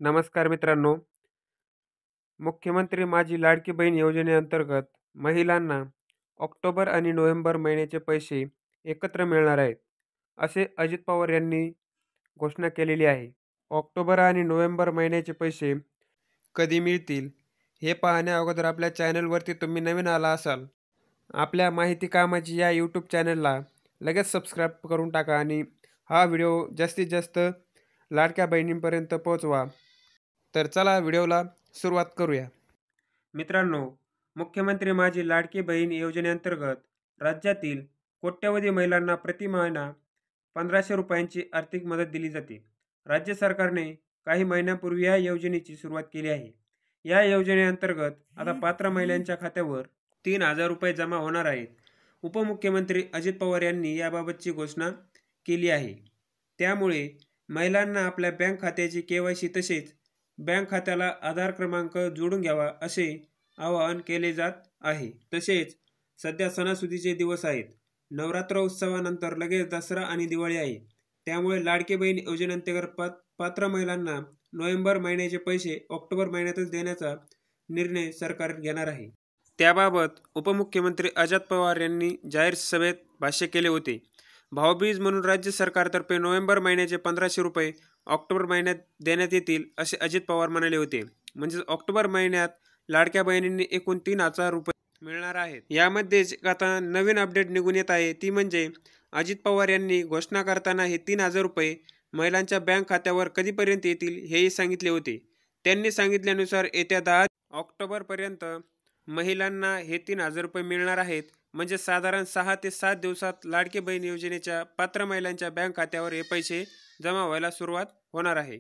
नमस्कार मित्रांनो. मुख्यमंत्री माझी लाडकी बहीण योजनेअंतर्गत महिलांना ऑक्टोबर आणि नोव्हेंबर महिन्याचे पैसे एकत्र मिळणार आहेत, असे अजित पवार यांनी घोषणा केलेली आहे. ऑक्टोबर आणि नोव्हेंबर महिन्याचे पैसे कधी मिळतील हे पाहण्या अगोदर आपल्या चॅनलवरती तुम्ही नवीन आला असाल, आपल्या माहिती कामाची या यूट्यूब चॅनलला लगेच सबस्क्राईब करून टाका आणि हा व्हिडिओ जास्तीत जास्त लाडक्या बहिणींपर्यंत पोहोचवा. तर चला व्हिडिओला सुरुवात करूया. मित्रांनो, मुख्यमंत्री माझी लाडकी बहीण योजनेअंतर्गत राज्यातील कोट्यवधी महिलांना प्रति महिना 1500 रुपयांची आर्थिक मदत दिली जाते. राज्य सरकारने काही महिन्यांपूर्वी या योजनेची सुरुवात केली आहे. या योजनेअंतर्गत आता पात्र महिलांच्या खात्यावर 3000 रुपये जमा होणार आहेत. उपमुख्यमंत्री अजित पवार यांनी याबाबतची घोषणा केली आहे. त्यामुळे महिलांना आपल्या बँक खात्याची KYC तसेच बँक खात्याला आधार क्रमांक जोडून घ्यावा असे आवाहन केले जात आहे. तसेच सध्या सणासुदीचे दिवस आहेत. नवरात्र उत्सवानंतर लगेच दसरा आणि दिवाळी आहे. त्यामुळे लाडकी बहीण योजनेअंतर्गत पात्र महिलांना नोव्हेंबर महिन्याचे पैसे ऑक्टोबर महिन्यातच देण्याचा निर्णय सरकार घेणार आहे. त्याबाबत उपमुख्यमंत्री अजित पवार यांनी जाहीर सभेत भाष्य केले होते. भाऊबीज म्हणून राज्य सरकारतर्फे नोव्हेंबर महिन्याचे 1500 रुपये ऑक्टोबर महिन्यात देण्यात येतील असे अजित पवार म्हणाले होते. म्हणजेच ऑक्टोबर महिन्यात लाडक्या बहिणींनी एकूण 3000 रुपये मिळणार आहेत. यामध्येच आता नवीन अपडेट निघून येत आहे, ती म्हणजे अजित पवार यांनी घोषणा करताना हे 3000 रुपये महिलांच्या बँक खात्यावर कधीपर्यंत येतील हेही सांगितले होते. त्यांनी सांगितल्यानुसार येत्या 10 ऑक्टोबरपर्यंत महिलांना हे 3000 रुपये मिळणार आहेत. म्हणजे साधारण 6 ते 7 दिवसात लाडकी बहीण योजनेच्या पात्र महिलांच्या बँक खात्यावर हे पैसे जमा व्हायला सुरुवात होणार आहे.